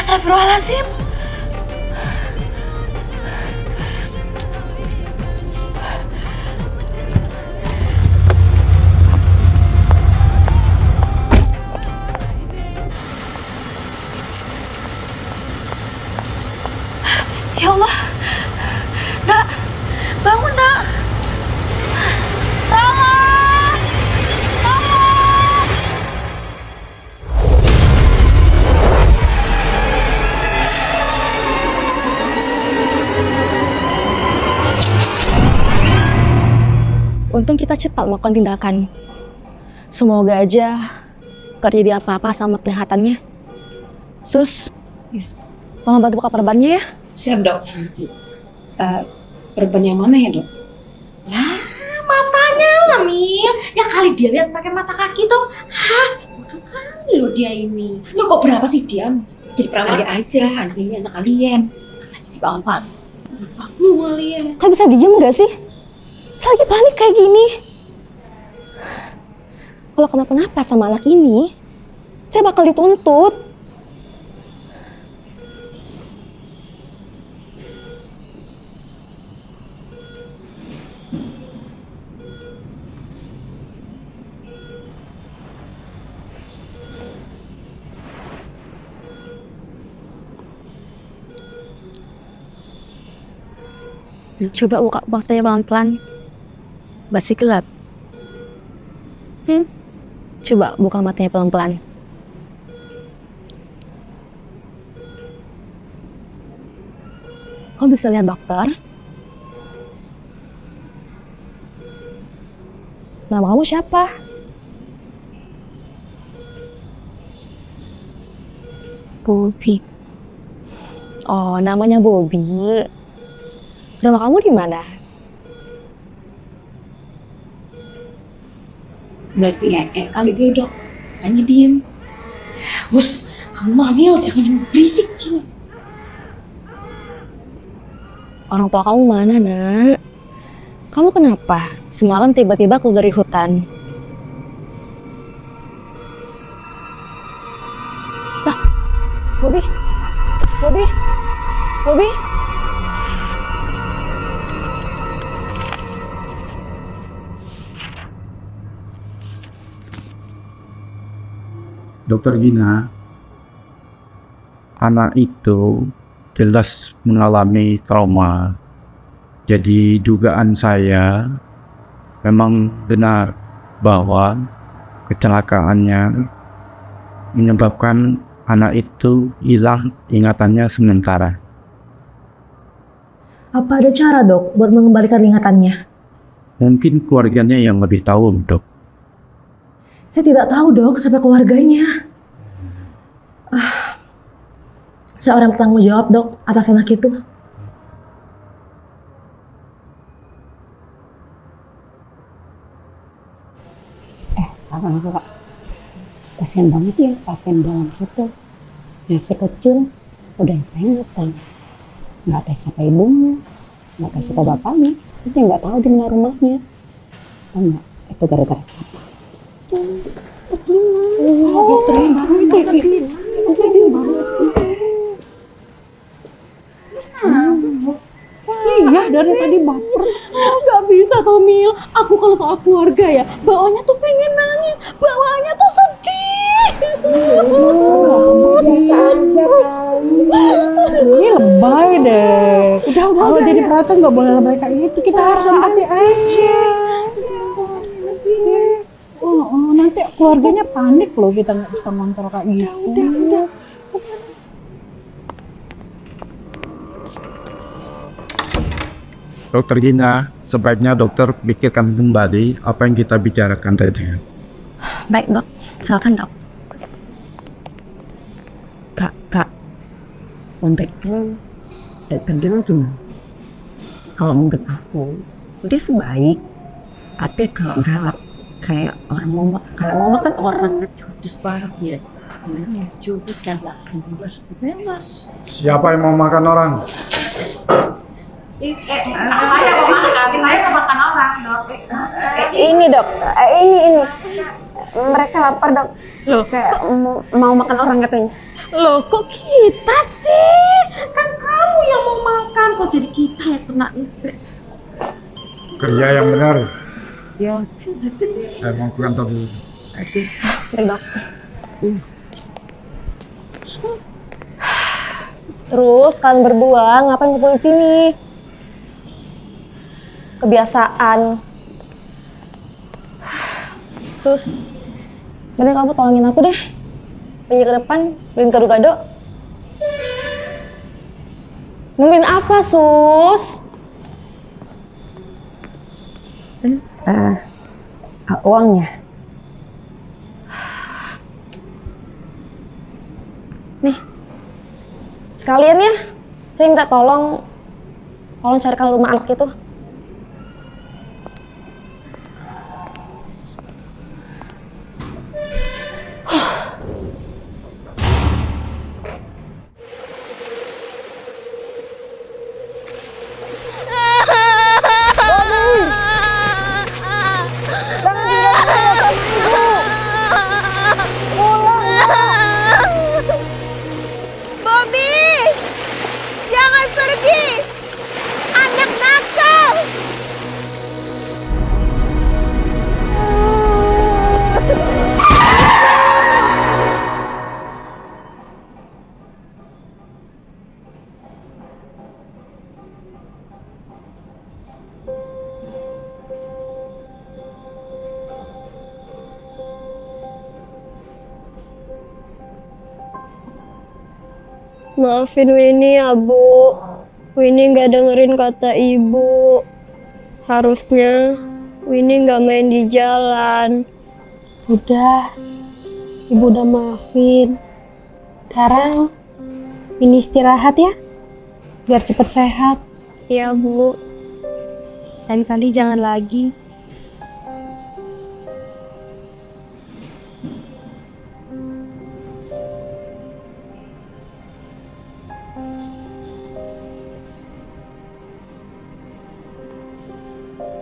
Astagfirullahaladzim. Ya Allah. Nak, bangun nak. Tolong. Tolong. Untung kita cepat melakukan tindakan. Semoga aja gak terjadi apa-apa sama penglihatannya. Sus, tolong bantu buka perbannya ya. Siap dok. Perban yang mana ya dok? Lah, matanya lah Mil. Ya kali dia lihat pakai mata kaki tuh. Hah, bodoh kali loh dia ini. Lo kok berapa sih dia? Jadi Kali perawat aja, ini anak kalian. jadi perawat. Mual ya. Kalian bisa diem gak sih? Saya lagi panik kayak gini. Kalau kenapa-napa sama anak ini, saya bakal dituntut. Coba buka matanya pelan-pelan. Masih gelap. Coba buka matanya pelan-pelan. Kau bisa lihat dokter? Nama kamu siapa? Bobby. Oh, namanya Bobby. Rumah kamu di mana? Berarti kali dia dok. Hanya diem. Hus, kamu Mil jangan berisik sini. Orang tua kamu mana, nak? Kamu kenapa? Semalam tiba-tiba keluar dari hutan. Lah, Bobby? Bobby? Bobby? Dokter Gina, anak itu jelas mengalami trauma. Jadi dugaan saya memang benar bahwa kecelakaannya menyebabkan anak itu hilang ingatannya sementara. Apa ada cara, dok, buat mengembalikan ingatannya? Mungkin keluarganya yang lebih tahu, dok. Saya tidak tahu, dok, siapa keluarganya. Saya orang bertanggung jawab, dok, atas anak itu. Kak. Kasian banget ya pasien dalam situ. Masih kecil, udah peringatan. Nggak tahu siapa ibunya, nggak tahu siapa bapaknya. Kita nggak tahu di mana rumahnya. Tahu nggak? Itu gara-gara siapa? Dokternya baru itu dokternya baru sih. Iya, dari tadi baper. Gak bisa, Tomil. Aku kalau soal keluarga ya, bawaannya tuh pengen nangis, bawaannya tuh sedih. Biasa aja kali. Ini lebay deh. Udah kalau jadi perhatian nggak boleh lebay kayak gitu. Kita harus empati aja. Nanti keluarganya panik loh kita nggak bisa ngontrol kayak gitu. Udah. Dokter Gina, sebaiknya dokter pikirkan kembali apa yang kita bicarakan tadi. Baik, dok. Silakan, dok. Kak, kontaknya dokter Gina gimana? Kalau menurut aku, dia sebaik. Tapi kalau galak, kayak orang mama, kalau mama kan orang judus banget ya. Nangis judus kan lah. Siapa yang mau makan orang? Saya mau makan orang, Dok. Ini, dok. Ini. mereka lapar dok. Loh, Kayak mau makan orang katanya. Loh, kok kita sih? Kan kamu yang mau makan, kok jadi kita yang kena infeksi. Kerja yang benar. Ya. Saya mau ke kantor dulu. Baik dok. Terus kalian berdua ngapain ngumpul di sini? Kebiasaan. Sus, mending kamu tolongin aku deh. Pergi ke depan, beliin gado-gado. Nungguin apa, Sus? Uangnya. Nih, sekalian ya, saya minta tolong carikan rumah anak itu. Bobby! Jangan pergi! Anak nakal! Maafin Winnie ya, Bu. Winnie nggak dengerin kata Ibu. Harusnya Winnie nggak main di jalan. Udah, Ibu udah maafin. Sekarang Winnie istirahat ya, biar cepet sehat. Iya, Bu. Lain kali jangan lagi.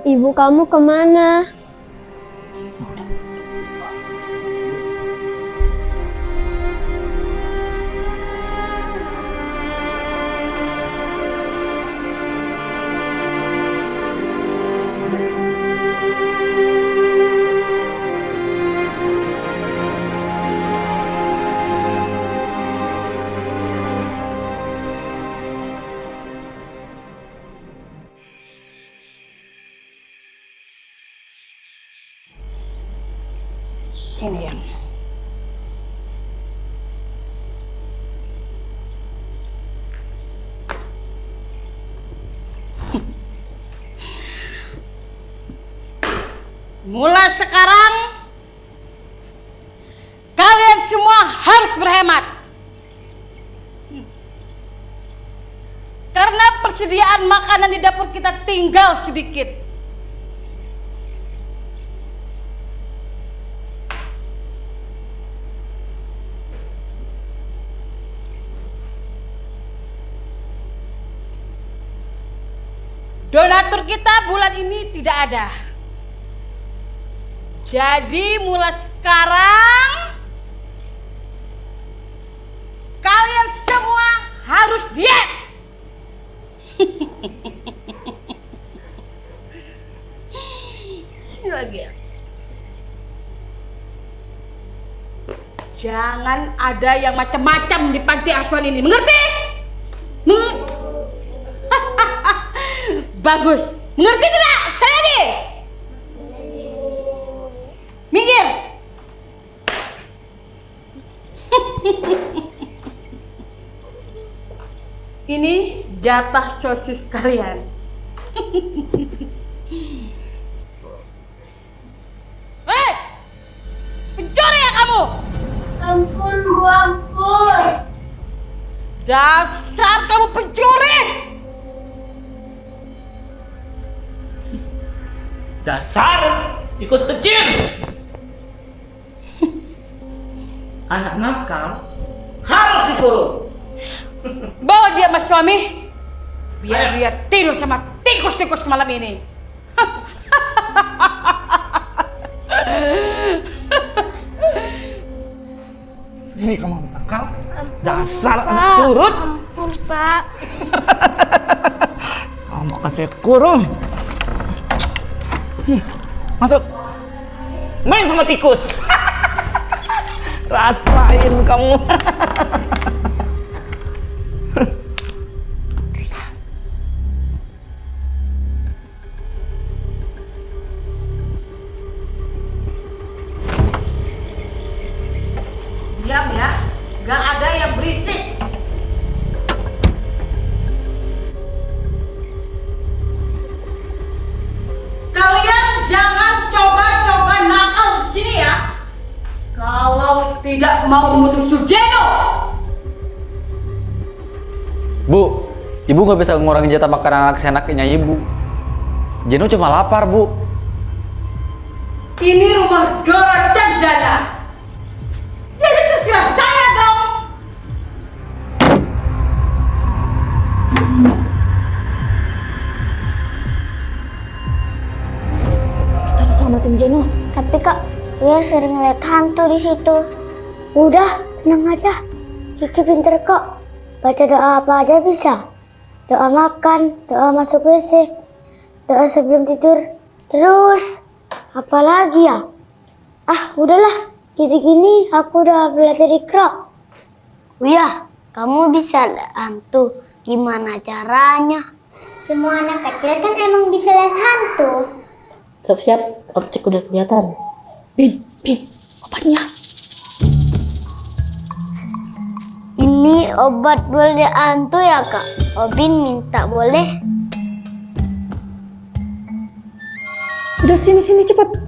Ibu kamu kemana? Sini yang. Mulai sekarang kalian semua harus berhemat. Karena persediaan makanan di dapur kita tinggal sedikit. Donatur kita bulan ini tidak ada. Jadi mulai sekarang kalian semua harus diet. Sini lagi ya. Jangan ada yang macam-macam di panti asuhan ini, mengerti? Bagus, mengerti tidak? Sekali lagi. Minggir. Ini jatah sosis kalian. Hei, pencuri ya kamu? Ampun, Bu, ampun. Dasar kamu pencuri! Dasar tikus kecil. Anak nakal harus dikurung. Bawa dia sama suami, biar dia tidur sama tikus-tikus malam ini. sini kamu nakal. Dasar anak curut. Ampun, Pak. Kamu akan saya kurung. Masuk. Main sama tikus. Rasain kamu. Diam ya, gak ada yang berisik. Kalian jangan coba-coba nakal di sini ya. Kalau tidak mau musuh Sujeno. Bu, ibu nggak bisa ngurangin jatah makanan anak seenaknya ibu. Jeno cuma lapar, Bu. Ini rumah Dora Chandana. Jadi terserah saya dong. Kita harus selamatin Jeno. Tapi Kak, Wia sering lihat hantu di situ. Udah, tenang aja. Kiki pinter kok. Baca doa apa aja bisa. Doa makan, doa masuk WC, doa sebelum tidur. Terus, apa lagi ya? Ah, udahlah. Gini-gini aku udah belajar Iqra. Wia, kamu bisa lihat hantu. Gimana caranya? Semua anak kecil kan emang bisa lihat hantu. Siap-siap, objek udah kelihatan. Bin, obatnya. Ini obat boleh hantu ya Kak? Obin minta boleh? Udah sini cepet.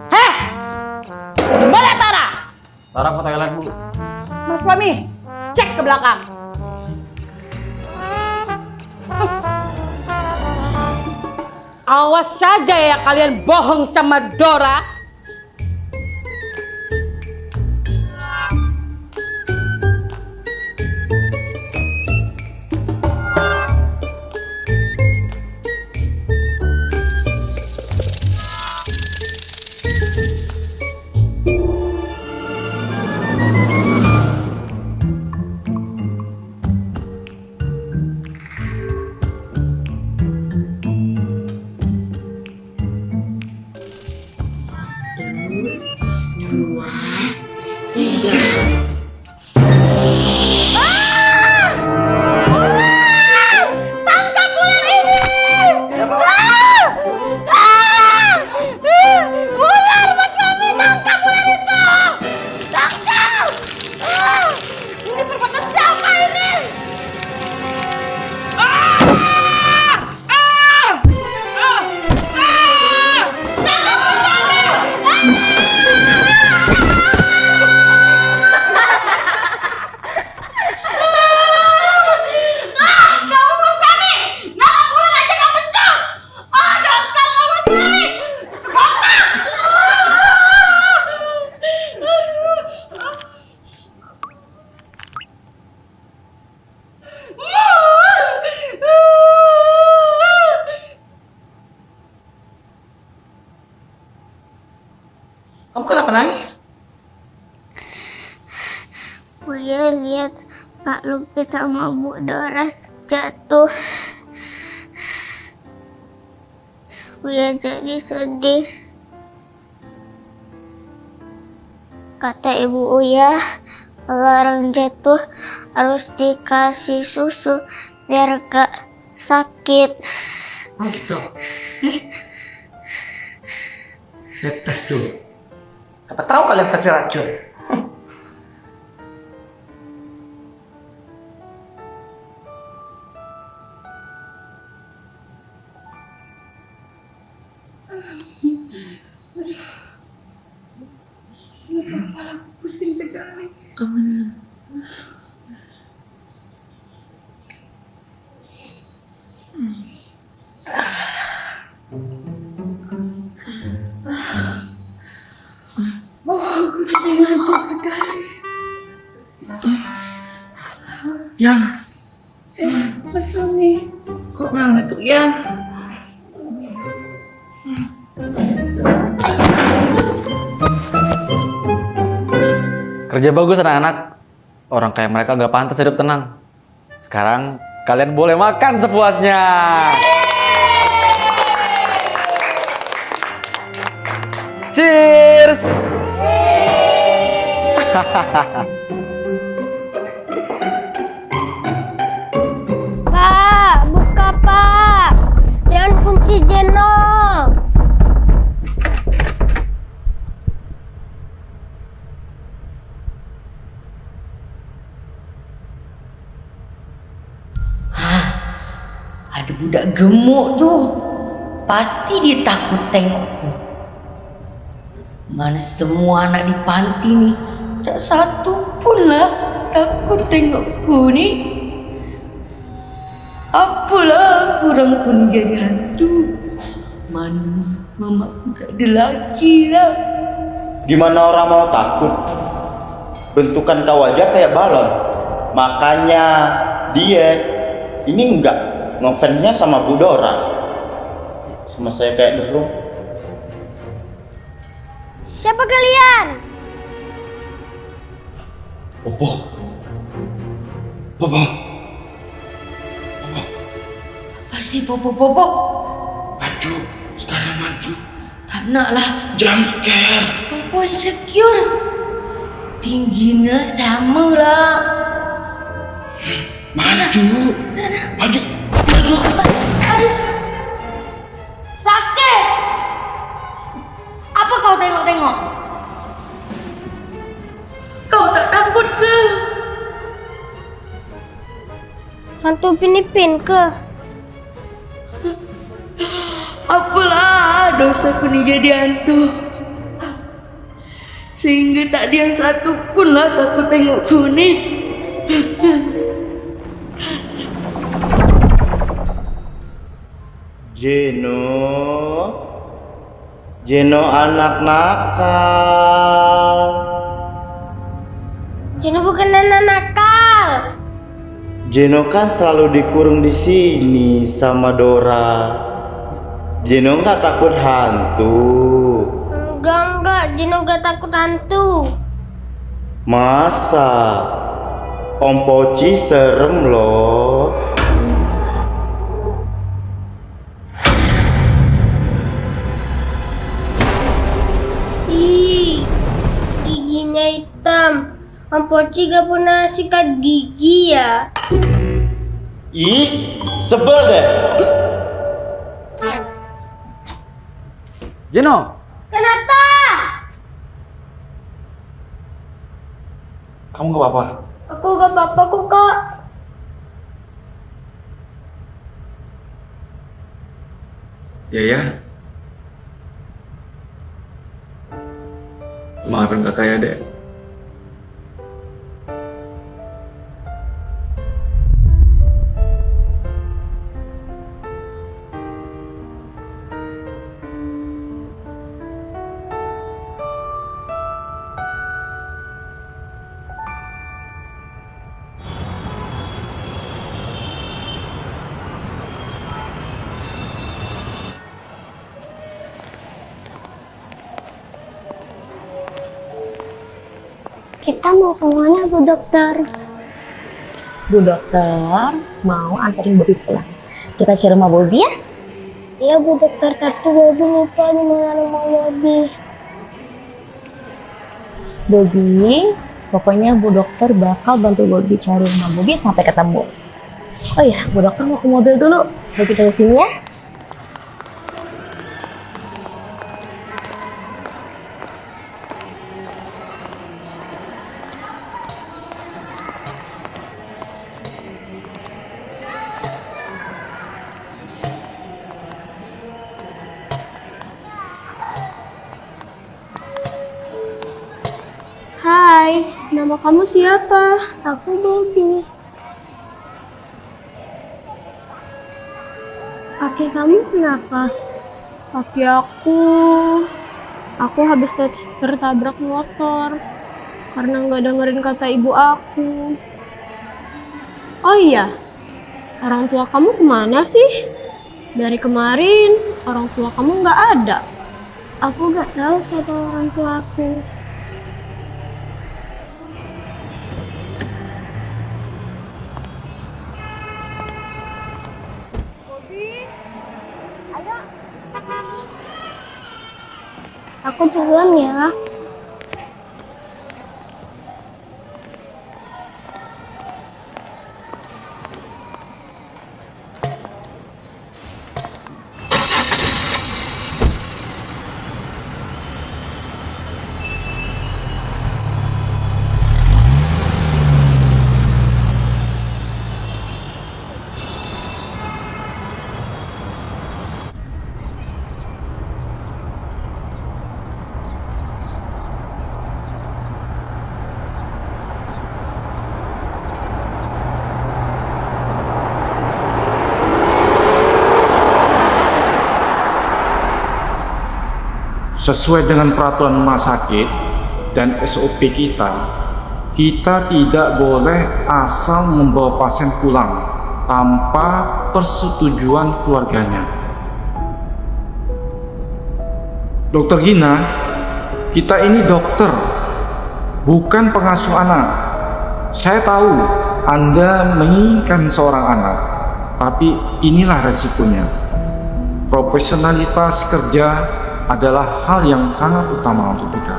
Heh, mana Tara? Tara ke toilet, Bu. Mas Suami, cek ke belakang. Awas saja ya kalian bohong sama Dora. Kamu kenapa nangis? Buya lihat Pak Luki sama Bu Dora jatuh. Buya jadi sedih. Kata Ibu Uya, kalau orang jatuh harus dikasih susu biar gak sakit. Oh gitu. Lihat tes dulu. Apa tahu kalian kasih racun? sekali. Yang, Mas Roni, kok ngantuk ya? Kerja bagus anak-anak. Orang kayak mereka gak pantas hidup tenang. Sekarang kalian boleh makan sepuasnya. Cheers! Pak, buka Pak. Jangan kunci Jeno. Ada budak gemuk tuh. Pasti dia takut tengokku. Mana semua anak di panti nih, tak satu pun lah takut tengokku nih. Apalah kurangku nih jadi hantu. Mana mama tak ada lagi lah. Gimana orang mau takut? Bentukan kau aja kayak balon. Makanya dia ini enggak ngefansnya sama Bu Dora. Sama saya kayak dulu. Siapa kalian? Bobo. Bobo. Apa sih Bobo? Maju. Sekarang maju. Tak nak lah. Jump scare. Bobo insecure. Tingginya sama lah. Maju. Maju. Maju. Aduh. Sakit. Apa kau tengok-tengok? Kau tak takut ke? Hantu Pinipin ke? Apalah dosaku nih jadi hantu. Sehingga tak ada yang satu pun lah takut tengokku nih. Jeno anak nakal. Jeno bukan anak nakal. Jeno kan selalu dikurung di sini sama Dora. Jeno nggak takut hantu. Enggak, Jeno nggak takut hantu. Masa? Om Poci serem loh. Giginya hitam. Om Poci gak pernah sikat gigi ya? Ih, sebel deh. Jeno, Kenapa? kamu gak apa-apa? Aku gak apa-apa kok, Kak. Ya. Maafin kakak ya, Dek. Kita mau kemana, Bu Dokter? Bu Dokter mau anterin Bobby pulang. Kita ke rumah Bobby ya? Iya, Bu Dokter, tapi Bobby lupa di mana rumah Bobby. Bobby, pokoknya Bu Dokter bakal bantu Bobby cari rumah Bobby sampai ketemu. Oh iya, Bu Dokter mau ke mobil dulu. Bobby kita sini ya. Hai, nama kamu siapa? Aku Bobby. Kaki kamu kenapa? Kaki aku habis tertabrak motor. karena nggak dengerin kata ibu aku. Oh iya, orang tua kamu kemana sih? Dari kemarin orang tua kamu nggak ada. Aku nggak tahu siapa orang tua aku. Aku duluan ya. Sesuai dengan peraturan rumah sakit dan SOP kita tidak boleh asal membawa pasien pulang tanpa persetujuan keluarganya. Dokter Gina, kita ini dokter, bukan pengasuh anak. Saya tahu Anda menginginkan seorang anak, tapi inilah resikonya. Profesionalitas kerja adalah hal yang sangat utama untuk kita.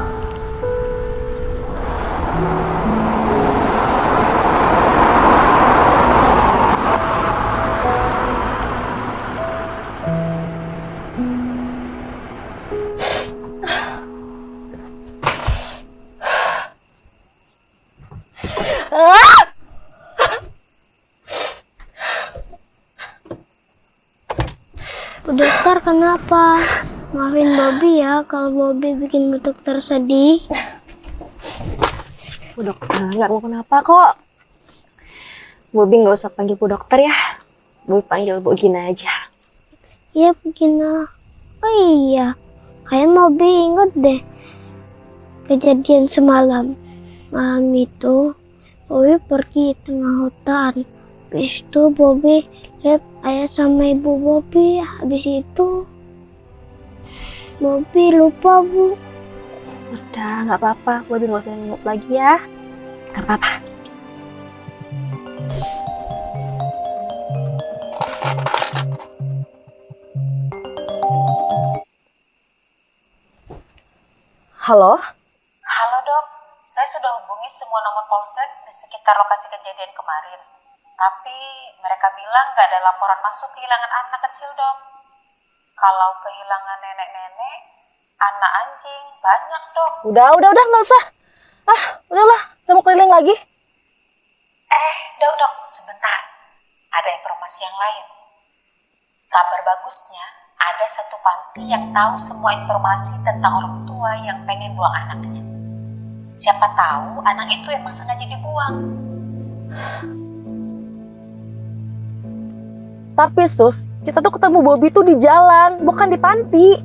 Bu dokter, kenapa? Maafin Bobby ya kalau Bobby bikin Bu dokter sedih. Bu dokter nggak mau kenapa kok. Bobby nggak usah panggil Bu dokter ya. Bobby panggil Bu Gina aja. Iya Bu Gina. Oh iya, kayak Bobby inget deh kejadian semalam. Malam itu Bobby pergi di tengah hutan. Habis itu Bobby lihat ayah sama ibu Bobby. Habis itu Bobby lupa Bu. Udah nggak apa-apa, Bobby nggak usah ingat lagi ya. Nggak apa-apa. Halo? Halo dok, saya sudah hubungi semua nomor polsek di sekitar lokasi kejadian kemarin. Tapi mereka bilang nggak ada laporan masuk kehilangan anak kecil dok. Kalau kehilangan nenek-nenek, anak anjing, banyak dok. Udah, nggak usah. Udahlah, saya mau keliling lagi. Dok, sebentar. Ada informasi yang lain. Kabar bagusnya, ada satu panti yang tahu semua informasi tentang orang tua yang pengen buang anaknya. Siapa tahu anak itu emang sengaja dibuang. Tapi Sus, kita tuh ketemu Bobby tuh di jalan, bukan di panti.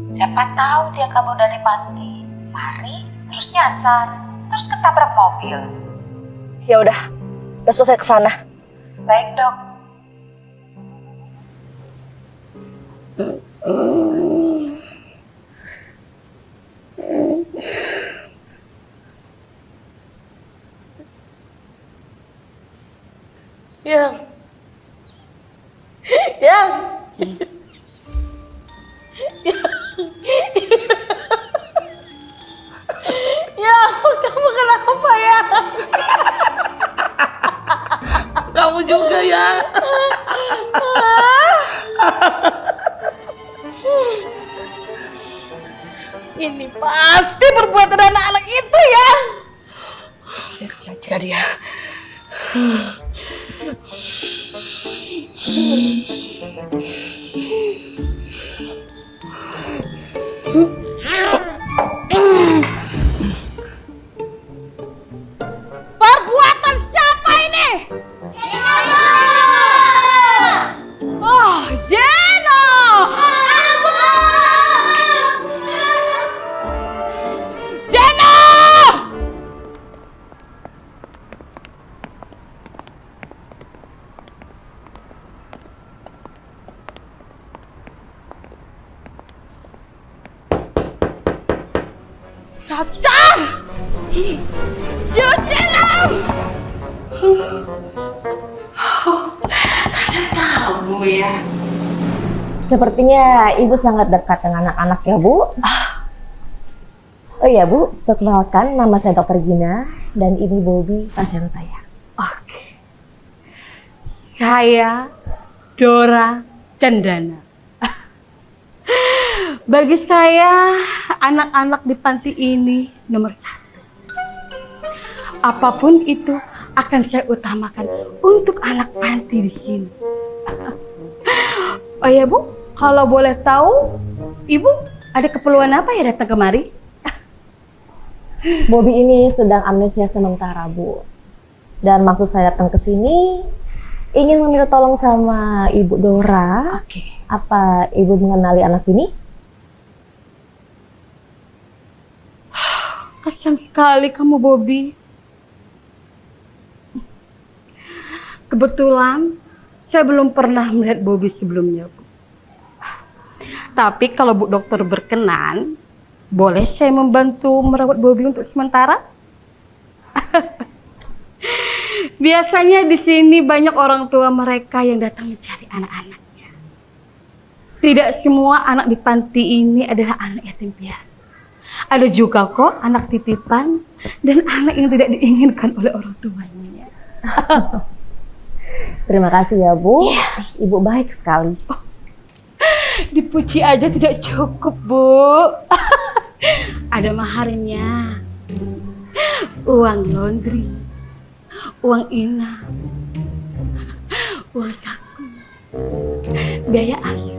Siapa tahu dia kabur dari panti, lari, terus nyasar, terus ketabrak mobil. Ya udah, besok saya kesana. Baik dok. Kamu kenapa ya? Kamu juga ya? Ini pasti perbuatan anak-anak itu ya. Lihat saja dia. Perbuatan siapa ini? Oh, Jeno! Jeno! Dasar! Jucilam! Kamu ya. Sepertinya Ibu sangat dekat dengan anak-anak ya, Bu. Oh iya, Bu. Perkenalkan, nama saya Dr. Gina dan ini Bobby, pasien saya. Oke. Saya Dora Cendana. Bagi saya, anak-anak di panti ini nomor 1. Apapun itu akan saya utamakan untuk anak panti di sini. Oh ya Bu, kalau boleh tahu, Ibu ada keperluan apa ya datang kemari? Bobby ini sedang amnesia sementara, Bu. Dan maksud saya datang ke sini ingin meminta tolong sama Ibu Dora. Oke. Apa Ibu mengenali anak ini? Kasian sekali kamu, Bobby. Kebetulan saya belum pernah melihat Bobby sebelumnya, Bu. Tapi kalau Bu Dokter berkenan, boleh saya membantu merawat Bobby untuk sementara? Biasanya di sini banyak orang tua mereka yang datang mencari anak-anaknya. Tidak semua anak di panti ini adalah anak yatim piatu. Ada juga kok anak titipan dan anak yang tidak diinginkan oleh orang tuanya. Terima kasih ya, Bu. Ibu baik sekali. Dipuji aja tidak cukup, Bu. Ada maharnya. Uang laundry, uang inap, uang saku, biaya asuh.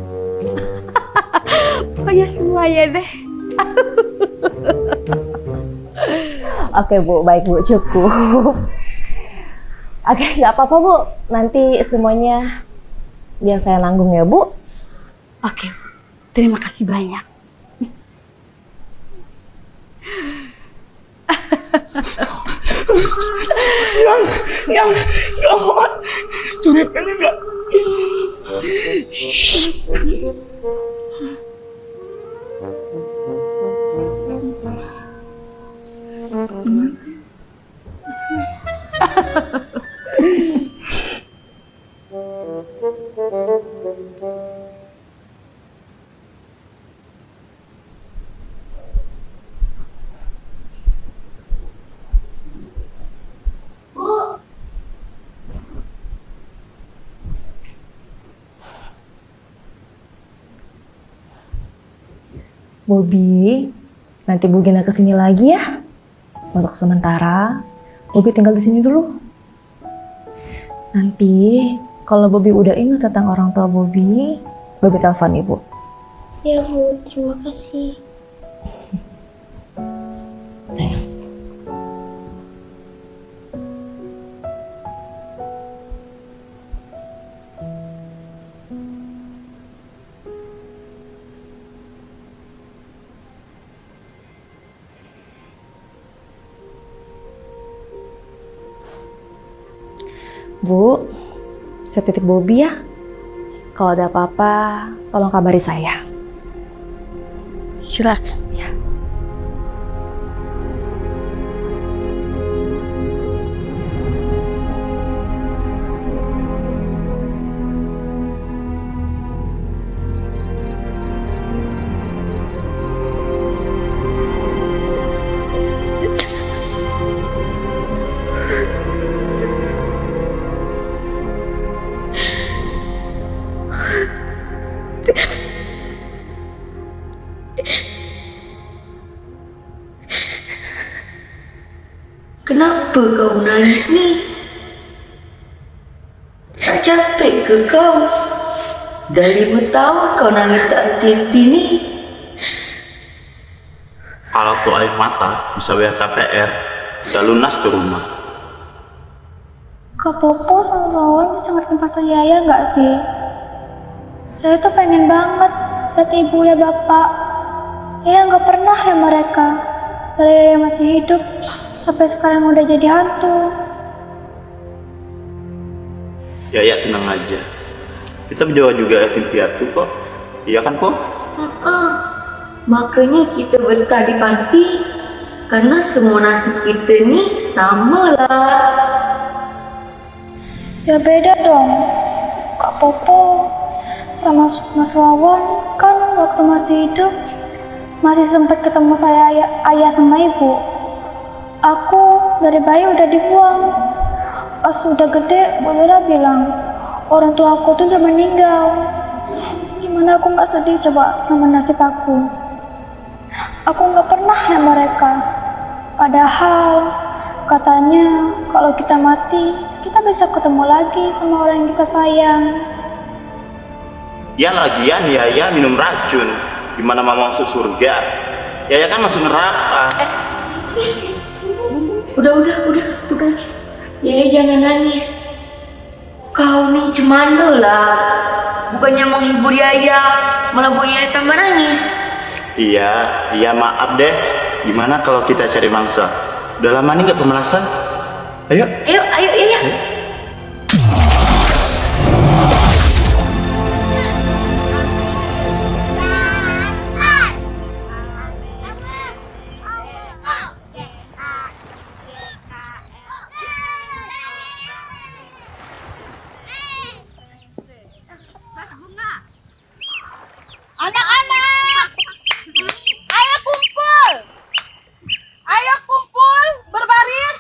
Pokoknya semuanya deh. Oke, Bu. Baik, Bu. Cukup. Oke, nggak apa-apa, Bu. Nanti semuanya biar saya nanggung ya, Bu. Oke, terima kasih banyak. yang gawat, curiganya enggak. Bobby, nanti Bu Gina kesini lagi ya. Untuk sementara, Bobby tinggal di sini dulu. Nanti kalau Bobby udah ingat tentang orang tua Bobby, Bobby telepon Ibu. Ya Bu, terima kasih. Sayang. Bu, saya titip Bobby ya. Kalau ada apa-apa, tolong kabari saya. Silakan. Ya. Kenapa kau nangis nih? Tak capek ke kau? Dari 5 tahun kau nangis tak henti-henti nih. Kalau tuh air mata bisa bayar KPR, udah lunas tuh rumah. Kak Popo sama Wawan bisa ngerti perasaan Yaya nggak sih? Yaya tuh pengen banget lihat ibu ya bapak. Yaya nggak pernah ya mereka. Dari Yaya masih hidup sampai sekarang udah jadi hantu. Ya tenang aja. Kita berdua juga yatim piatu kok. Iya kan, Po? Makanya kita betah di panti Karena semua nasib kita nih sama lah. Ya beda dong, Kak Popo sama Mas Wawan kan waktu masih hidup masih sempat ketemu saya ayah sama ibu. Aku dari bayi udah dibuang. Pas udah gede, Bu Dora bilang orang tua aku tuh udah meninggal. Gimana aku nggak sedih coba sama nasib aku? Aku nggak pernah lihat mereka. Padahal katanya kalau kita mati, kita bisa ketemu lagi sama orang yang kita sayang. Ya lagian Yaya minum racun. Gimana mama masuk surga? Yaya kan masuk neraka. Udah, itu kan. Ya jangan nangis. Kau nih cemando lah. Bukannya menghibur Yaya, malah buat Yaya tambah nangis. Iya maaf deh. Gimana kalau kita cari mangsa? Udah lama nih gak pemalasan. Ayo. Yaya. Anak-anak, ayo kumpul, berbaris.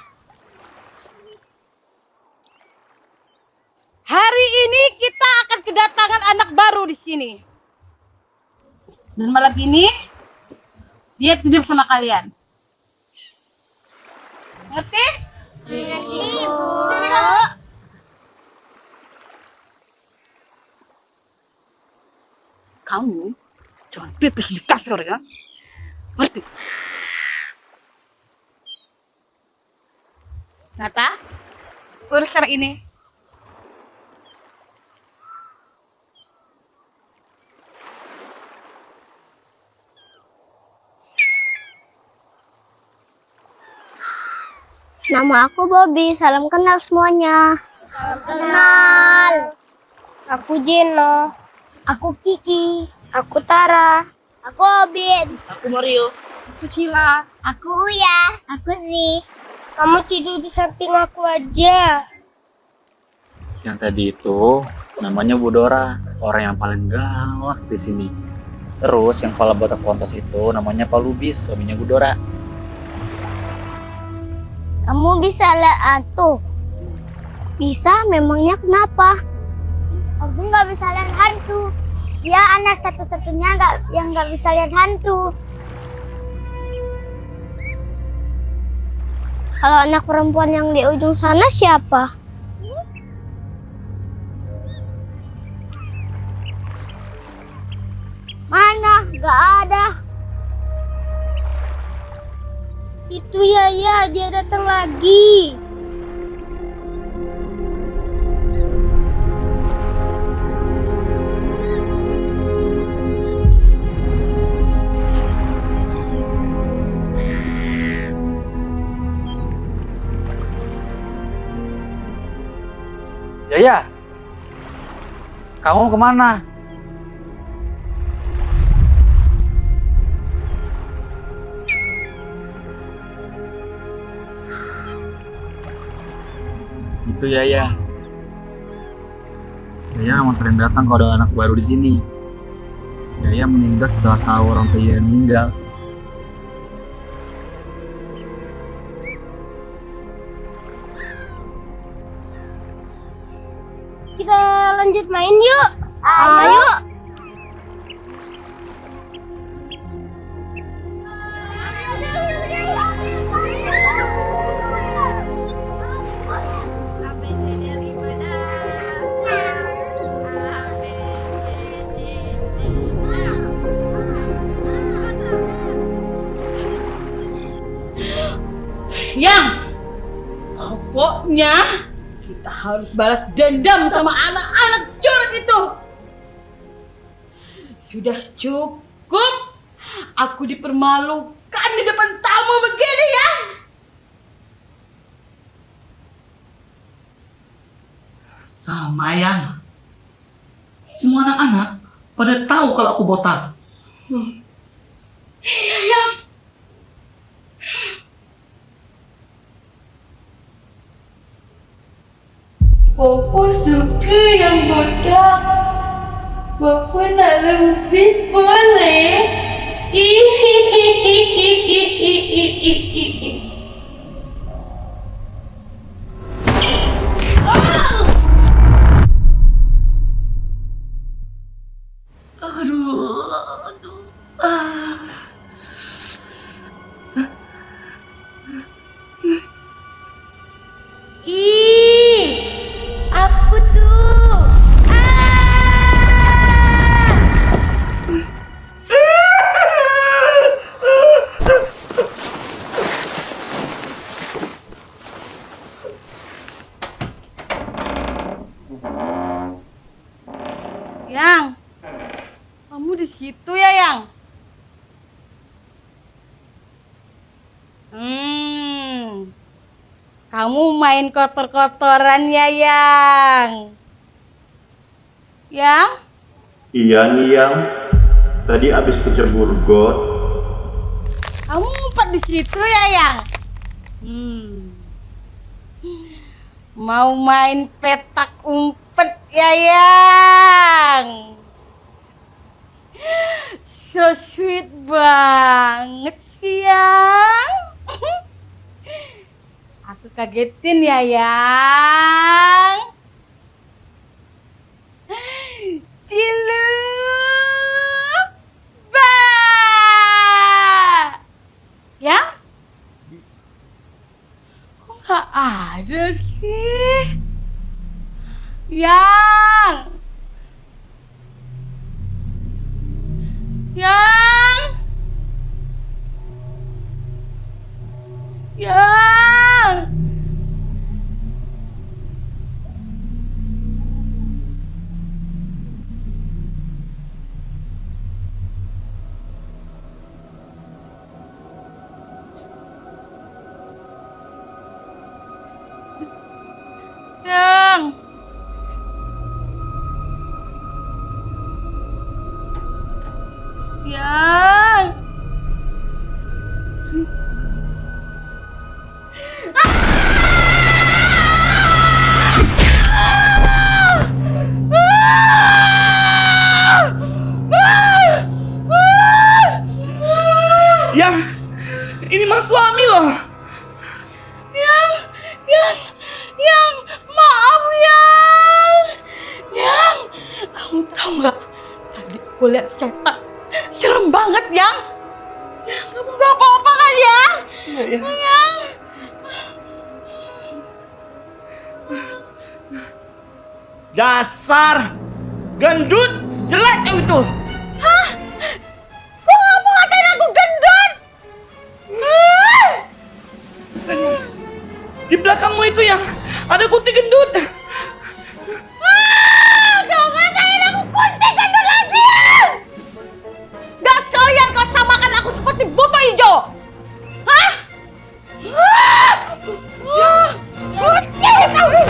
Hari ini kita akan kedatangan anak baru di sini. Dan malam ini dia tidur sama kalian. Ngerti? Ngerti, Bu. Kamu jangan pipis di kasur ya. Ngerti? Nata, urus sekarang ini. Nama aku Bobby, salam kenal semuanya. Salam kenal. Aku Jeno. Aku Kiki. Aku Tara. Aku Obin. Aku Mario. Aku Cila. Aku Uya. Aku Zi. Kamu tidur di samping aku aja. Yang tadi itu namanya Bu Dora, orang yang paling galak di sini. Terus yang kepala botak pontos itu namanya Pak Lubis, suaminya Bu Dora. Kamu bisa lihat aku? Bisa, memangnya kenapa? Aku nggak bisa lihat hantu. Dia anak satu-satunya yang nggak bisa lihat hantu. Kalau anak perempuan yang di ujung sana siapa? Mana? Nggak ada. Itu Yaya, dia datang lagi. Yaya, kamu kemana? Itu Yaya. Yaya emang sering datang kalau ada anak baru di sini. Yaya meninggal setelah tahu orang tua Yaya meninggal. Kita lanjut main yuk. Ayo. Yang pokoknya kita harus balas dendam sama anak-anak curut itu. Sudah cukup aku dipermalukan di depan tamu begini ya. Sama Yang. Semua anak-anak pada tahu kalau aku botak. Iya, Yang. Popo suka yang botak. Popo nak lukis boleh? Apa tuh? Yang, kamu di situ ya, Yang? Kamu main kotor-kotoran ya, Yang? Yang? Iya nih yang tadi abis kejar burgot. Kamu ngumpet di situ ya, Yang? Mau main petak umpet ya, Yang? So sweet banget sih, Yang. Aku kagetin ya, Yang. Ciluba. Yang? Kok nggak ada sih? Yang? Yang? Yang? Yang? Yang? Yang, ini Mas suami loh. Yang, maaf Yang. Yang, kamu tahu nggak? Tadi aku lihat setan, serem banget Yang. Yang, kamu nggak apa-apa kan Yang? Yang. Dasar gendut jelek cowok itu. Hah? Kok kamu ngatain aku gendut? Di belakangmu itu yang ada kunti gendut. Kau ngatain aku kunti gendut lagi? Gak sekalian kau samakan aku seperti buto hijau? Hah? Sini kamu!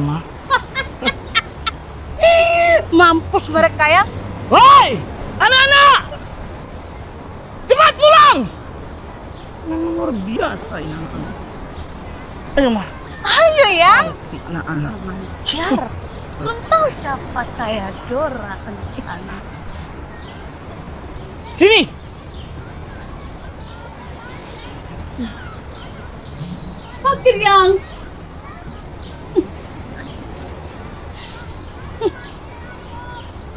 mah. Mampus mereka ya. Woi, anak-anak! Cepat pulang! Memang luar biasa ini anak-anak. Ayo mah. Ayo ya. Anak-anak. Lancar. Belum tahu siapa saya, Dora Kencana. Sini! Sakit yang.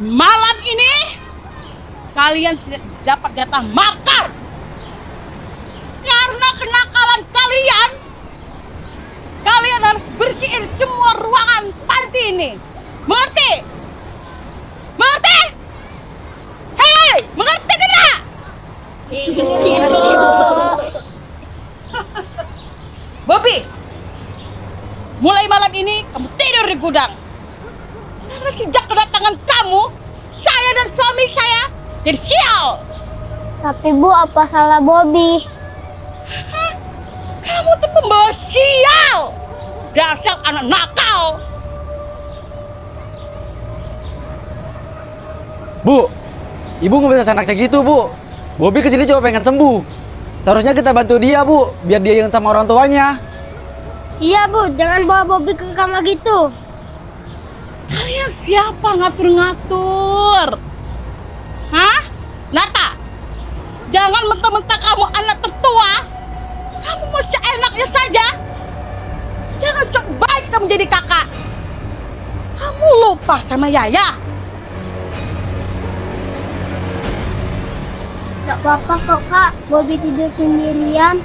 Malam ini kalian tidak dapat jatah makan karena kenakalan kalian. Kalian harus bersihin semua ruangan panti ini. Mengerti? Mengerti? Hei, mengerti tidak? Bobby, mulai malam ini kamu tidur di gudang. Karena sejak kedatangan kamu, saya dan suami saya jadi sial. Tapi Bu, apa salah Bobby? Kamu tuh pembawa sial. Dasar anak nakal. Bu, ibu nggak bisa senaknya gitu, Bu. Bobby kesini cuma pengen sembuh. Seharusnya kita bantu dia, Bu, biar dia ingat sama orang tuanya. Iya Bu, jangan bawa Bobby ke kamar gitu. Kalian siapa ngatur-ngatur? Hah? Nata, jangan mentah-mentah kamu anak tertua. Kamu masih enaknya saja. Jangan sok baik kamu jadi kakak. Kamu lupa sama Yaya. Gak apa-apa kok Kak, Bobby tidur sendirian.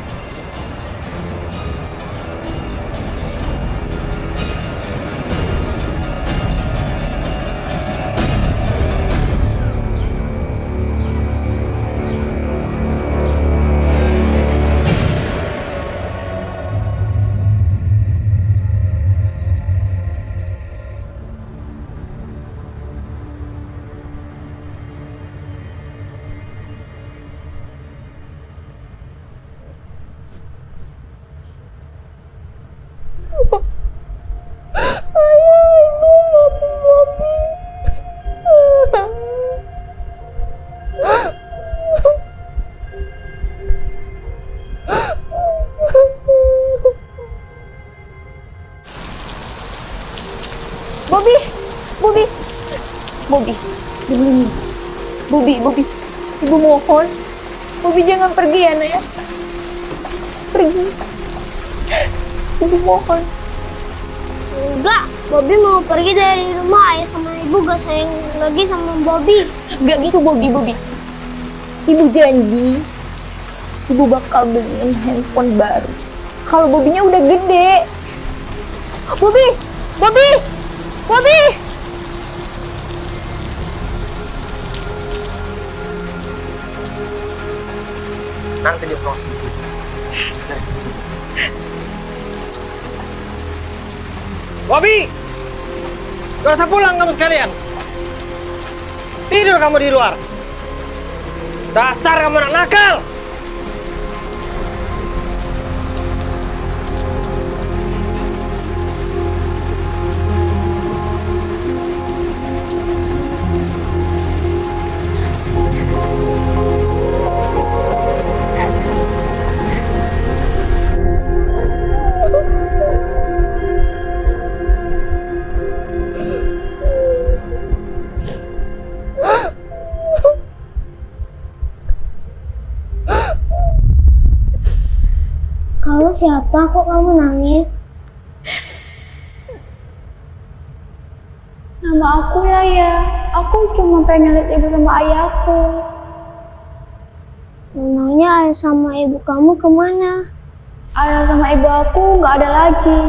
Bobby, Bobby, Bobby, begini. Bobby, ibu mohon, Bobby jangan pergi ya, Nak. Pergi, ibu mohon. Enggak, Bobby mau pergi dari rumah. Ayah sama ibu gak sayang lagi sama Bobby. Gak gitu, Bobby. Ibu janji, ibu bakal beliin handphone baru. Kalau Bobby-nya udah gede. Bobby. Nanti dia pulang. Bobby! Gak usah pulang kamu sekalian. Tidur kamu di luar. Dasar kamu anak nakal! Kamu siapa kok kamu nangis? Nama aku Yaya. Aku cuma pengen lihat ibu sama ayahku. Memangnya ayah sama ibu kamu kemana? Ayah sama ibu aku nggak ada lagi.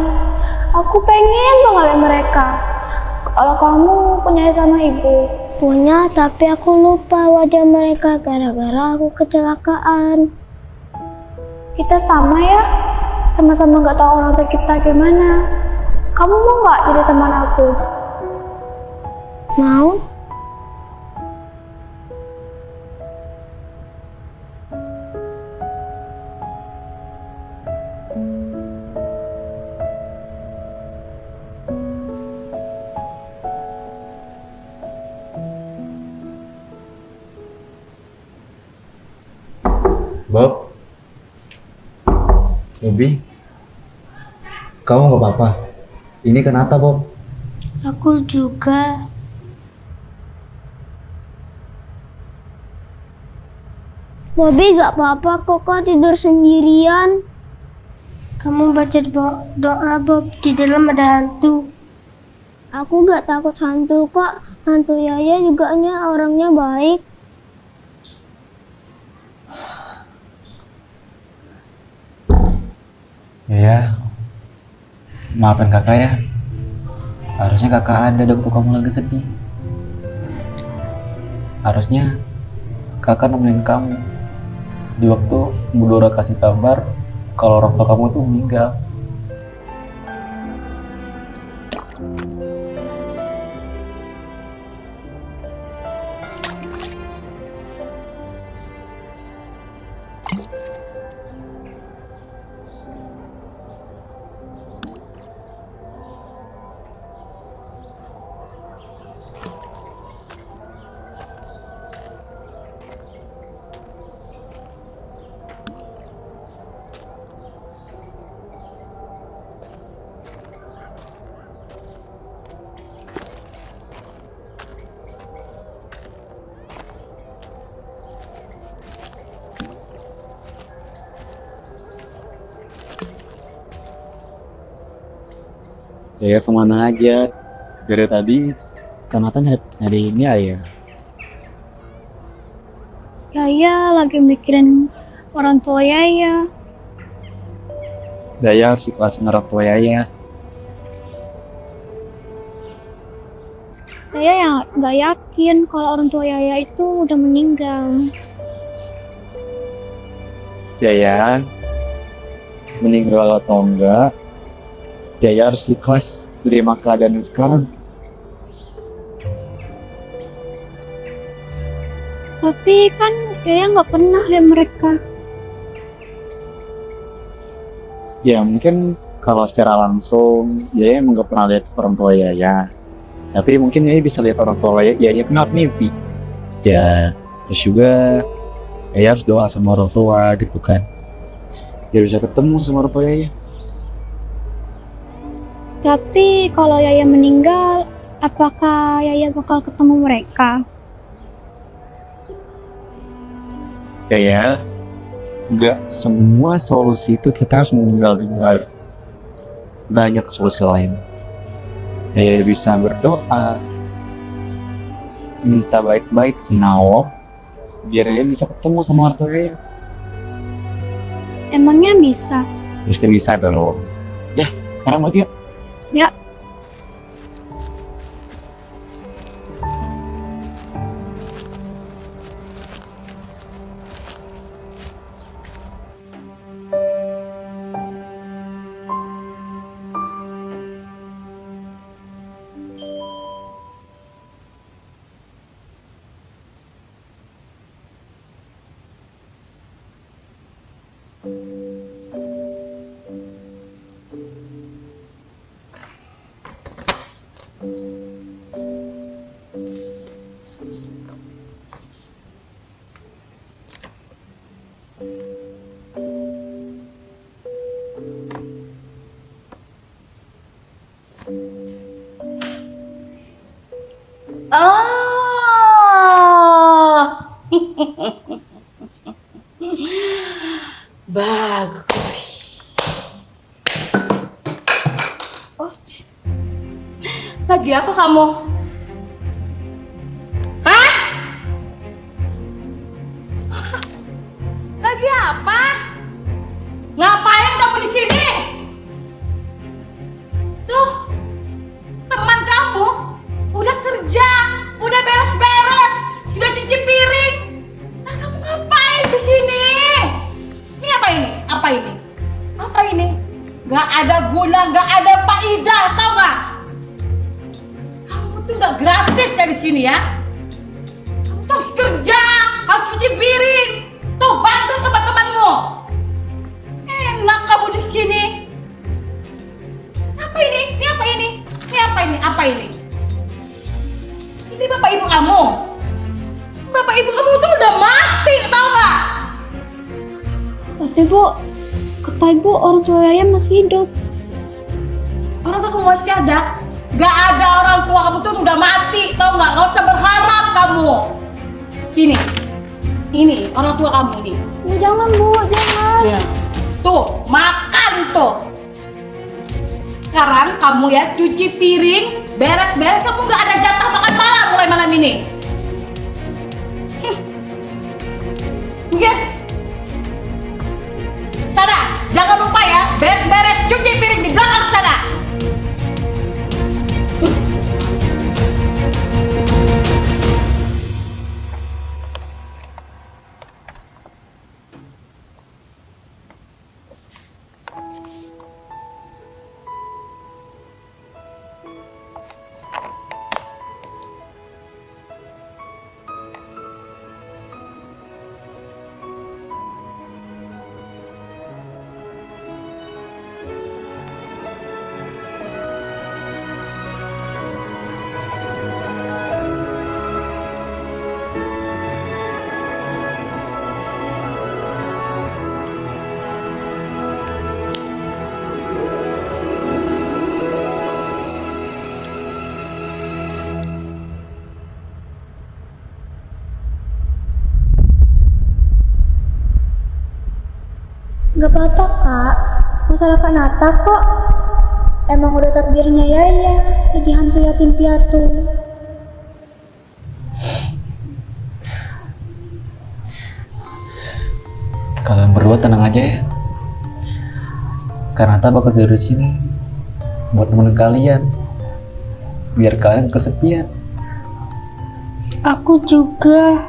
Aku pengen banget lihat mereka. Kalau kamu punya ayah sama ibu? Punya, tapi aku lupa wajah mereka gara-gara aku kecelakaan. Kita sama ya, sama-sama nggak tahu orang tua kita gimana. Kamu mau nggak jadi teman aku? Mau? Bob, Bobby, kamu nggak apa-apa? Ini kenapa, Bob? Aku juga. Bobby gak apa-apa kok tidur sendirian. Kamu baca doa Bob, di dalam ada hantu. Aku gak takut hantu kok. Hantu Yaya juga orangnya baik. Ya, maafin kakak ya. Harusnya kakak ada waktu kamu lagi sedih. Harusnya kakak nemenin kamu di waktu Bu Dora kasih kabar kalau orang tua kamu tuh meninggal. Ya kemana aja? Dari tadi kan Nathan nyari ini ayah. Yaya lagi mikirin orang tua Yaya. Daya harus ikhlasin orang tua Yaya. Yaya yang nggak yakin kalau orang tua Yaya itu udah meninggal. Yaya meninggal atau enggak, Yaya harus ikhlas terima keadaan sekarang. Tapi kan Yaya nggak pernah lihat mereka. Ya mungkin kalau secara langsung Yaya emang gak pernah lihat orang tua Yaya. Tapi mungkin Yaya bisa lihat orang tua Yaya pernah mimpi. Ya terus juga Yaya harus doa sama orang tua gitu kan. Biar bisa ketemu sama orang tua Yaya. Tapi kalau Yaya meninggal, apakah Yaya bakal ketemu mereka? Yaya, nggak semua solusi itu kita harus meninggal. Banyak solusi lain. Yaya bisa berdoa, minta baik-baik senawok, biar Yaya bisa ketemu sama orang tua Yaya. Emangnya bisa? Pasti bisa dong. Ya, sekarang mati yuk. Ya. Oh, bagus. Oh, lagi apa kamu? Hah? Lagi apa? Ngapain kamu di sini? Tuh, teman kamu udah kerja, udah beres-beres, sudah cuci piring. Nah, kamu ngapain di sini? Ini apa ini? Apa ini? Apa ini? Gak ada guna, gak ada faidah, tau gak? Kamu tuh gak gratis ya di sini ya. Kamu tuh harus kerja, harus cuci piring. Tuh bantu teman-temanmu. Enak kamu di sini. Apa ini? Ini apa ini? Ini apa ini? Apa ini? Ini bapak ibu kamu. Bapak ibu kamu tuh udah mati, tau gak? Tapi Bu, kata Ibu orang tua Yaya masih hidup. Orang tua kamu masih ada? Gak ada, orang tua kamu tuh udah mati, tau nggak? Gak usah berharap kamu. Sini, ini orang tua kamu ini. Bu, jangan Bu, jangan. Ya. Tuh, makan tuh. Sekarang kamu ya cuci piring, beres-beres, kamu nggak ada jatah makan malam mulai malam ini. Oke? Sana, jangan lupa ya, beres-beres cuci piring di belakang sana. Gak apa-apa Kak, masalah Kak Nata kok. Emang udah takdirnya Yaya jadi hantu yatim piatu. Kalian berdua tenang aja ya. Karena Nata bakal tidur di sini buat nemenin kalian, biar kalian kesepian. Aku juga.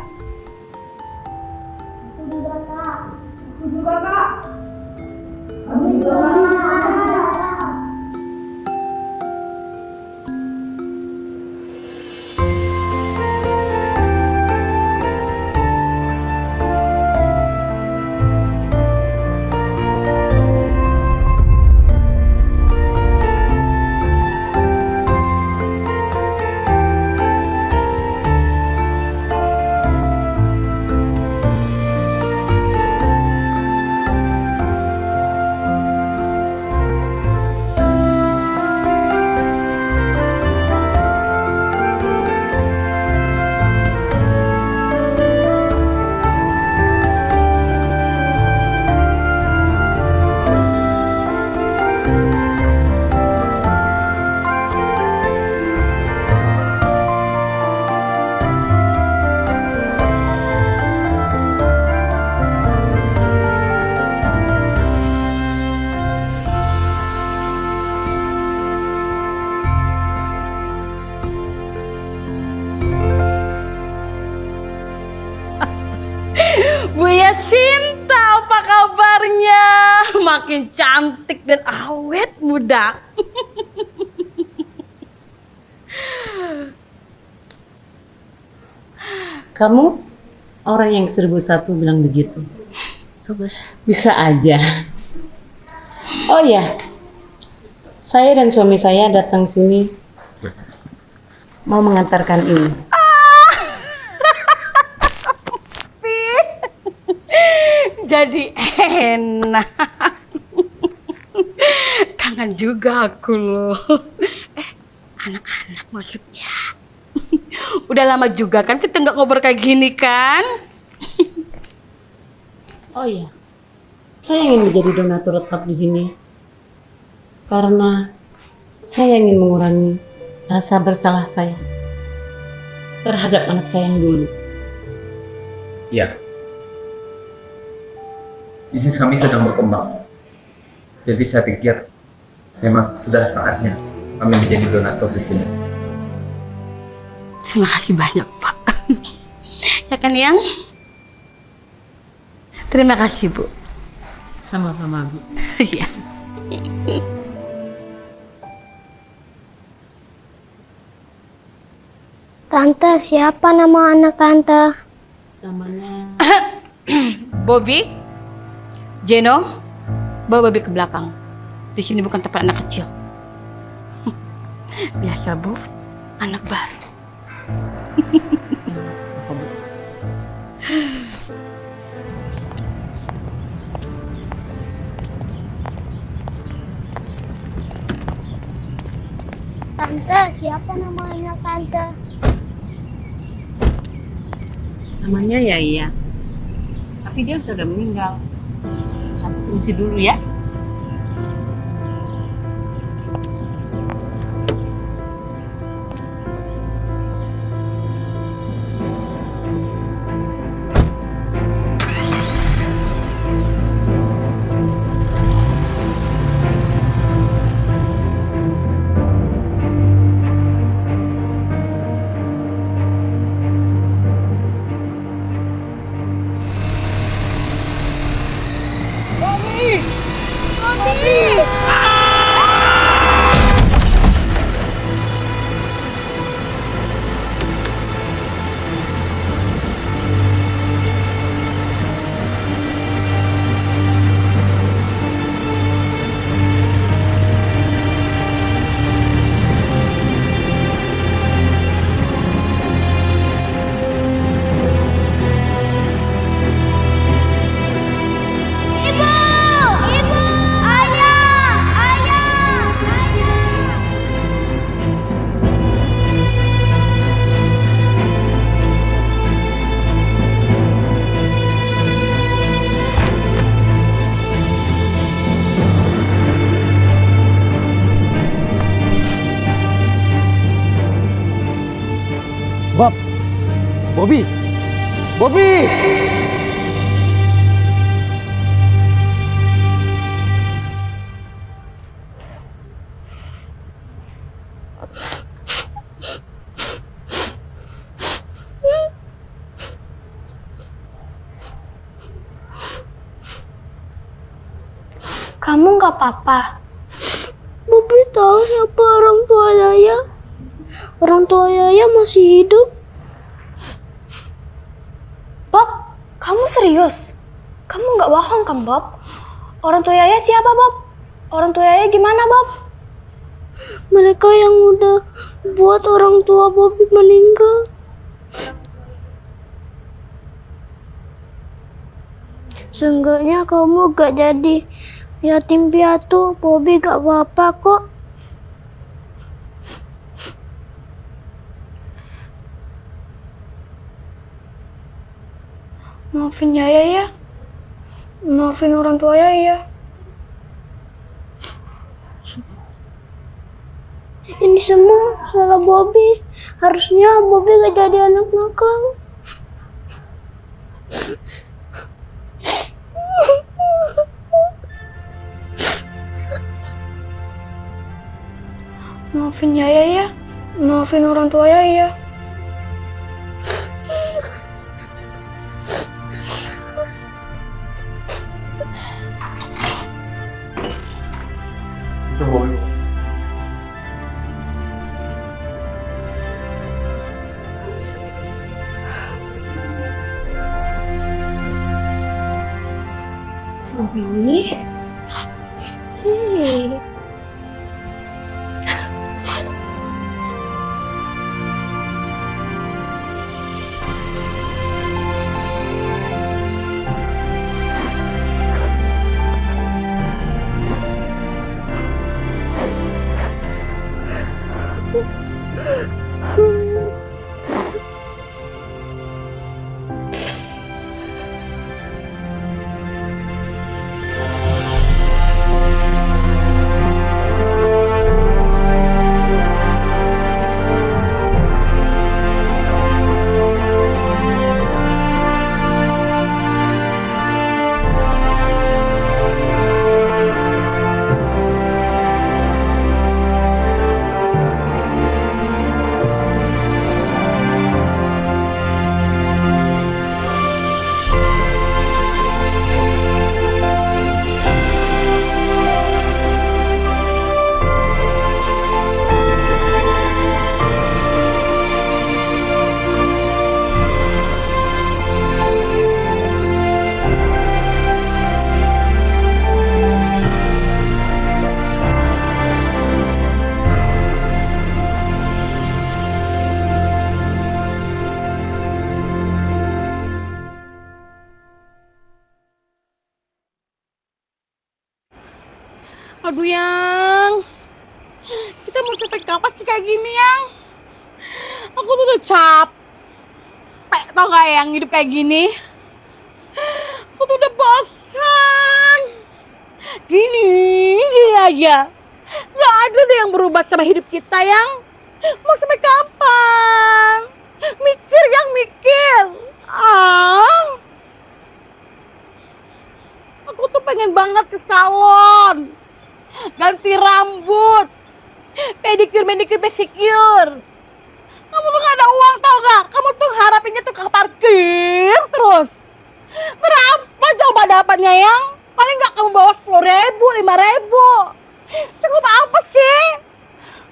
Buya Sinta, apa kabarnya? Makin cantik dan awet muda. Kamu orang yang 1001 bilang begitu. Bisa aja. Oh ya, saya dan suami saya datang sini mau mengantarkan ini. Jadi enak. Kangen juga aku loh. Anak-anak maksudnya. Udah lama juga kan kita nggak ngobrol kayak gini kan? Oh iya, saya ingin menjadi donatur tetap di sini karena saya ingin mengurangi rasa bersalah saya terhadap anak saya yang dulu. Iya. Bisnis kami sedang berkembang. Jadi saya pikir memang sudah saatnya kami menjadi donatur di sini. Terima kasih banyak, Pak. Ya kan, Yang? Terima kasih, Bu. Sama-sama, Bu. Iya. Tante, siapa nama anak tante? Namanya Bobby, Jeno, bawa Bobby ke belakang. Di sini bukan tempat anak kecil. Biasa, Bu. Anak baru. Siapa namanya tante? Namanya ya iya. Tapi dia sudah meninggal. Aku fungsi dulu ya. Bob, Bobby, Bobby. Kamu nggak apa-apa? Bobby tahu siapa orang tua Yaya. Orang tua Yaya masih hidup. Bob, kamu serius? Kamu nggak bohong kan, Bob? Orang tua Yaya siapa, Bob? Orang tua Yaya gimana, Bob? Mereka yang udah buat orang tua Bobby meninggal. Seenggaknya kamu gak jadi yatim piatu. Bobby gak apa-apa kok. Maafin Yaya ya. Maafin orang tua Yaya. Ini semua salah Bobby. Harusnya Bobby gak jadi anak nakal. Maafin Yaya ya. Maafin orang tua Yaya. Bobby. Hei. Aduh yang, kita mau sampai kapan sih kayak gini, Yang? Aku tuh udah capek, tau gak Yang, hidup kayak gini. Aku tuh udah bosan. Gini aja. Gak ada deh yang berubah sama hidup kita, Yang. Mau sampai kapan? Mikir, Yang, mikir. Aku tuh pengen banget ke salon. Ganti rambut. Pedicure, pedicure. Kamu tuh gak ada uang, tau gak? Kamu tuh harapinnya tuh ke parkir terus. Berapa coba dapatnya, Yang? Paling gak kamu bawa 10.000, 5.000. Cukup apa sih?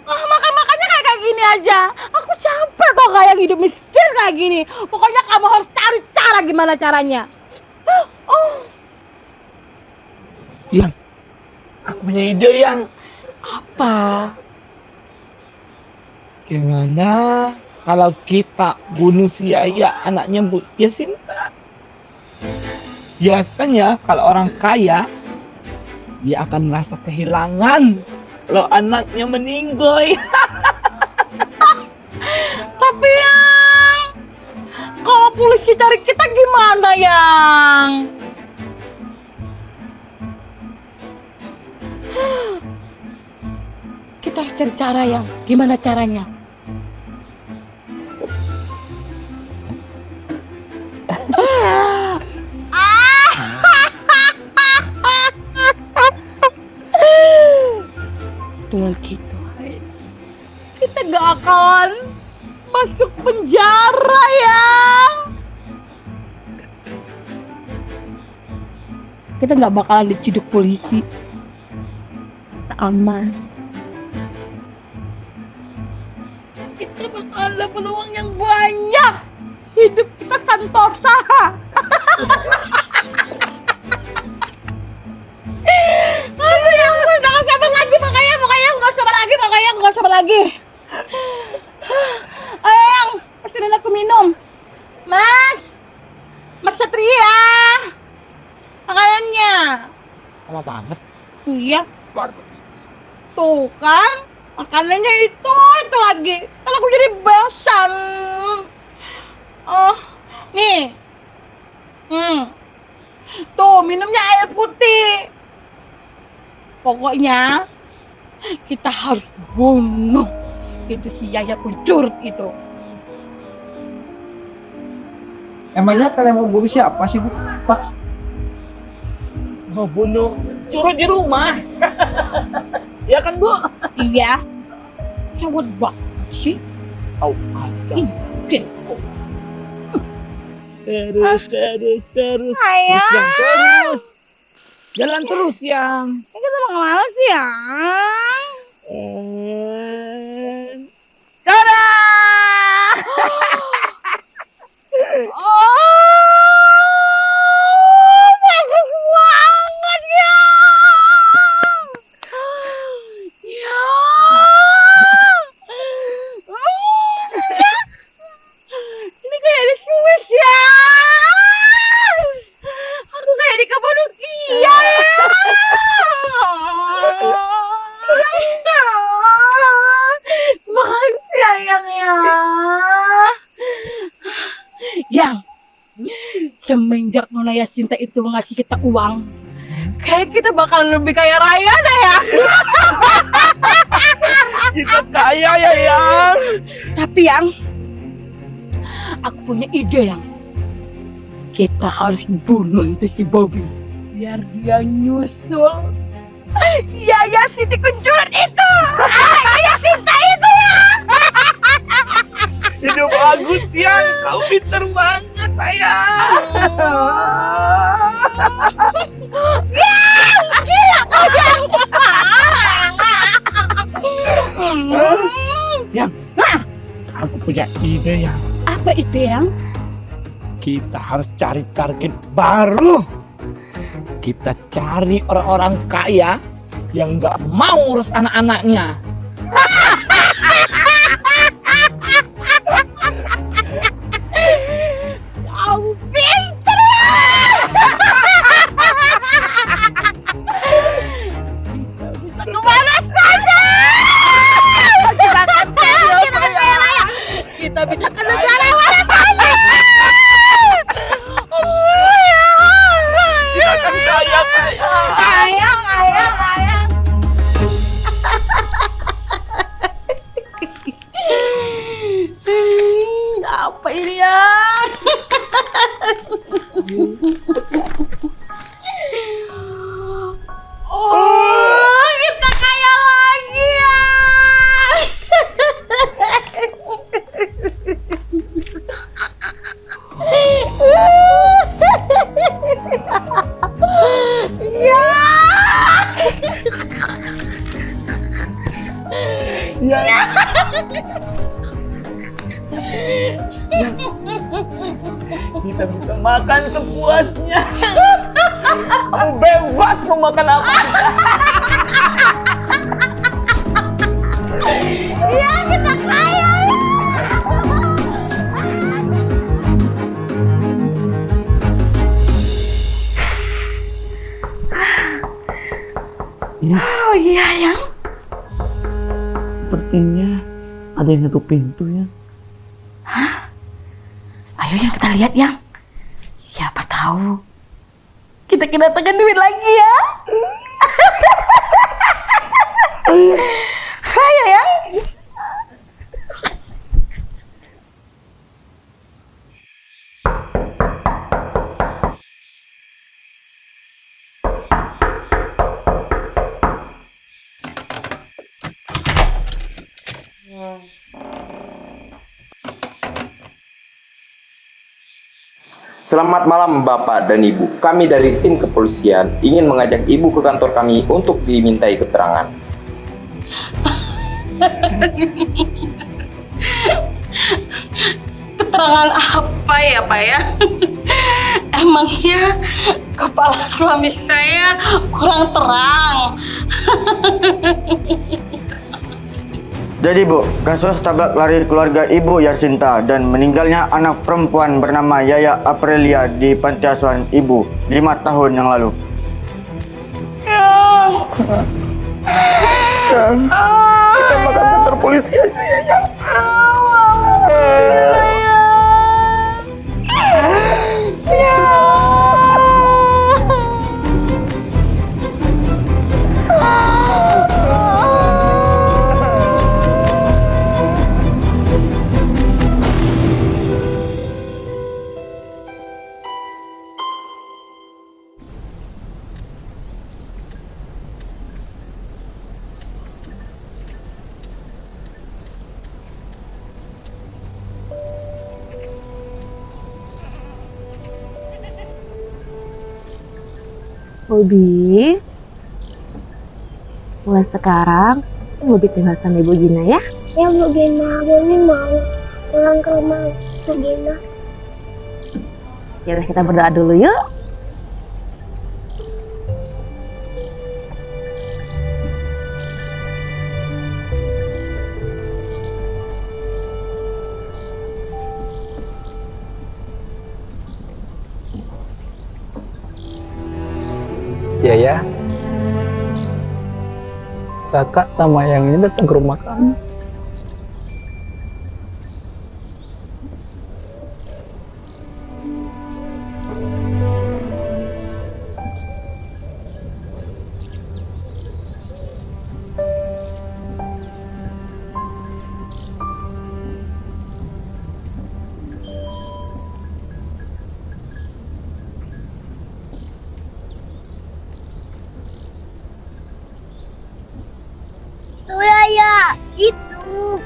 Makan-makannya kayak gini aja. Aku capek tau gak Yang hidup miskin kayak gini. Pokoknya kamu harus cari cara gimana caranya. Yang, aku punya ide, Yang. Apa? Gimana kalau kita bunuh si Yaya, anaknya Bu Yasinta? Biasanya kalau orang kaya, dia akan merasa kehilangan kalau anaknya meninggoy. Tapi Yang, kalau polisi cari kita gimana, Yang? Kita harus cari cara, Yang. Gimana caranya? Dengan gitu, kita gak akan masuk penjara, Yang. Kita gak bakalan diciduk polisi. Kita aman. Kita bakalan ada peluang yang banyak. Hidup kita santosa. Aduh, Yang, jangan sabar lagi, makanya nggak sabar lagi. Ayo, Yang, pesenin aku minum. Mas Satria, makanannya. Lama banget. Iya. Tuh kan, makanannya itu lagi. Kalau aku jadi bosan. Oh, nih. Tuh, minumnya air putih. Pokoknya kita harus bunuh itu si Yaya pencurut itu. Emangnya kalian mau bunuh siapa sih, Bu? Pak? Mau bunuh curut di rumah. Ya kan, Bu? Iya. Cawat banget sih. Terus. Ayah. Terus. Jalan terus, Yang. Ini kita mau kemana sih, Yang? Dadah! Bagus banget, Yang! Ini kayak di Swiss, ya! Aku kayak di Kapadokia, ya! Makasih, Yang, ya! Yang, semenjak Nona Yasinta itu ngasih kita uang, kayak kita bakal lebih kaya raya deh, ya! Kita kaya ya, Yang. Tapi, Yang, aku punya ide, Yang. Kita harus bunuh itu si Bobby biar dia nyusul Yaya Siti Kuncuran itu. Yaya Sinta itu, ya. Ide bagus, Yang. Kau pinter banget, sayang. Yang, gila kau, Yang. Yang, aku punya ide, Yang. Apa itu, Yang? Kita harus cari target baru. Kita cari orang-orang kaya yang nggak mau urus anak-anaknya. Aku pinter. Kita bisa kemana saja. sayang. Oh, kita kaya lagi ya. Ya. Ya. Kita bisa makan sepuasnya. Kamu bebas mau makan apa aja. Ya, kita kaya ya. Oh iya yang. Sepertinya ada yang nutup pintu ya. Ayo yang kita lihat yang. Siapa tahu kita kedatangan duit lagi ya. Ayo yang. Selamat malam Bapak dan Ibu. Kami dari tim kepolisian ingin mengajak Ibu ke kantor kami untuk dimintai keterangan. Keterangan apa ya Pak ya? Emangnya kepala suami saya kurang terang. Jadi Bu, kasus tabrak lari keluarga Ibu Yarsinta dan meninggalnya anak perempuan bernama Yaya Aprilia di panti asuhan Ibu 5 tahun yang lalu. Kita makan kantor polisi aja ya. Bobi, mulai sekarang Bobi tinggal sama Ibu Gina ya. Ya Bu Gina, Bobi mau pulang ke rumah Bu Gina. Ya udah kita berdoa dulu yuk. Ya, kakak sama yang ini datang ke rumah kamu. Tuh ya, itu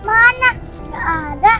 mana? Nggak ada.